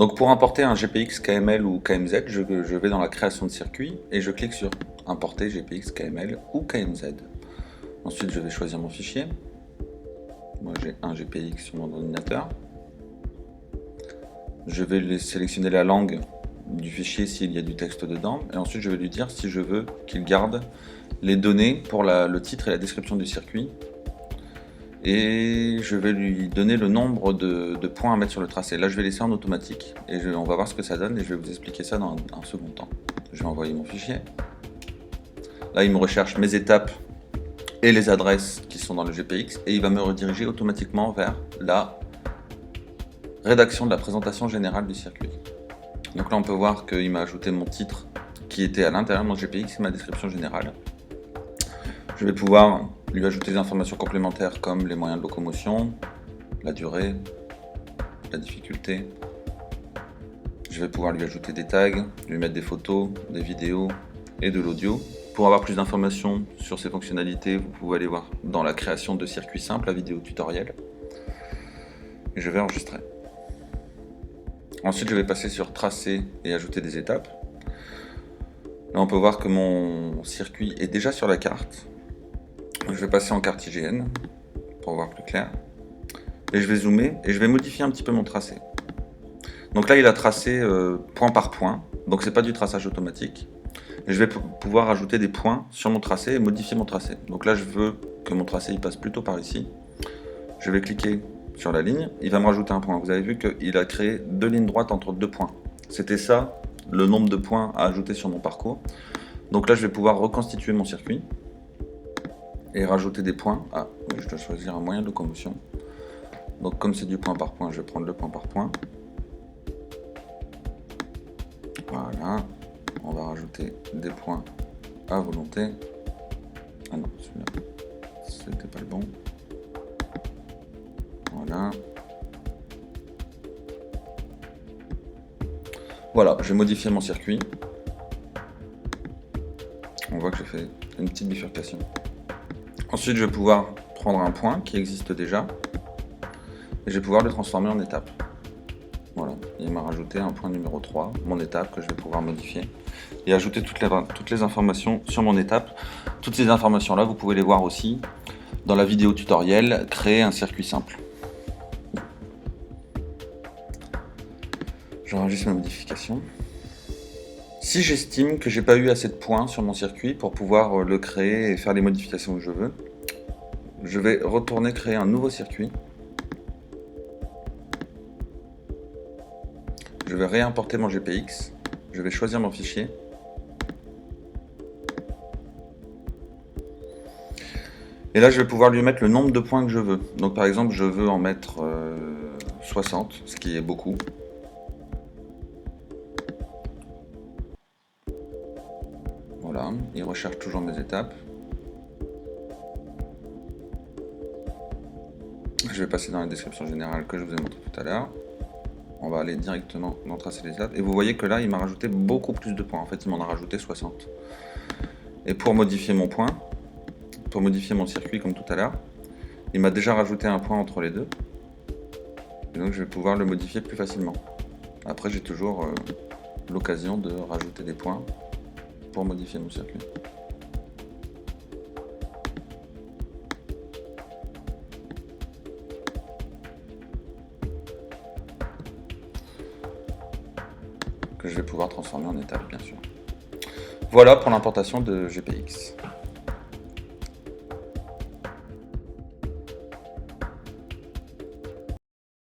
Donc pour importer un GPX KML ou KMZ, je vais dans la création de circuit et je clique sur importer GPX KML ou KMZ. Ensuite je vais choisir mon fichier. Moi j'ai un GPX sur mon ordinateur. Je vais sélectionner la langue du fichier s'il y a du texte dedans et ensuite je vais lui dire si je veux qu'il garde les données pour le titre et la description du circuit. Et je vais lui donner le nombre de points à mettre sur le tracé. Là je vais laisser en automatique et on va voir ce que ça donne et je vais vous expliquer ça dans un second temps. Je vais envoyer mon fichier. Là il me recherche mes étapes et les adresses qui sont dans le GPX et il va me rediriger automatiquement vers la rédaction de la présentation générale du circuit. Donc là on peut voir qu'il m'a ajouté mon titre qui était à l'intérieur de mon GPX et ma description générale. Je vais pouvoir lui ajouter des informations complémentaires comme les moyens de locomotion, la durée, la difficulté. Je vais pouvoir lui ajouter des tags, lui mettre des photos, des vidéos et de l'audio. Pour avoir plus d'informations sur ces fonctionnalités, vous pouvez aller voir dans la création de circuits simples, la vidéo tutoriel. Et je vais enregistrer. Ensuite, je vais passer sur tracer et ajouter des étapes. Là, on peut voir que mon circuit est déjà sur la carte. Je vais passer en carte IGN pour voir plus clair. Et je vais zoomer et je vais modifier un petit peu mon tracé. Donc là, il a tracé point par point. Donc c'est pas du traçage automatique. Et je vais pouvoir ajouter des points sur mon tracé et modifier mon tracé. Donc là, je veux que mon tracé il passe plutôt par ici. Je vais cliquer sur la ligne. Il va me rajouter un point. Vous avez vu qu'il a créé deux lignes droites entre deux points. C'était ça, le nombre de points à ajouter sur mon parcours. Donc là, je vais pouvoir reconstituer mon circuit et rajouter des points. Ah, oui, je dois choisir un moyen de locomotion. Donc comme c'est du point par point, je vais prendre le point par point. Voilà. On va rajouter des points à volonté. Ah non, celui-là, c'était pas le bon. Voilà. Voilà, j'ai modifié mon circuit. On voit que j'ai fait une petite bifurcation. Ensuite, je vais pouvoir prendre un point qui existe déjà et je vais pouvoir le transformer en étape. Voilà, il m'a rajouté un point numéro 3, mon étape, que je vais pouvoir modifier et ajouter toutes les informations sur mon étape. Toutes ces informations-là, vous pouvez les voir aussi dans la vidéo tutoriel « Créer un circuit simple ». J'enregistre ma modification. Si j'estime que j'ai pas eu assez de points sur mon circuit pour pouvoir le créer et faire les modifications que je veux, je vais retourner créer un nouveau circuit. Je vais réimporter mon GPX. Je vais choisir mon fichier. Et là, je vais pouvoir lui mettre le nombre de points que je veux. Donc par exemple, je veux en mettre 60, ce qui est beaucoup. Voilà, il recherche toujours mes étapes. Je vais passer dans la description générale que je vous ai montré tout à l'heure. On va aller directement dans tracer les étapes. Et vous voyez que là, il m'a rajouté beaucoup plus de points. En fait, il m'en a rajouté 60. Et pour modifier mon point, pour modifier mon circuit comme tout à l'heure, il m'a déjà rajouté un point entre les deux. Et donc, je vais pouvoir le modifier plus facilement. Après, j'ai toujours l'occasion de rajouter des points pour modifier mon circuit. Que je vais pouvoir transformer en étape, bien sûr. Voilà pour l'importation de GPX.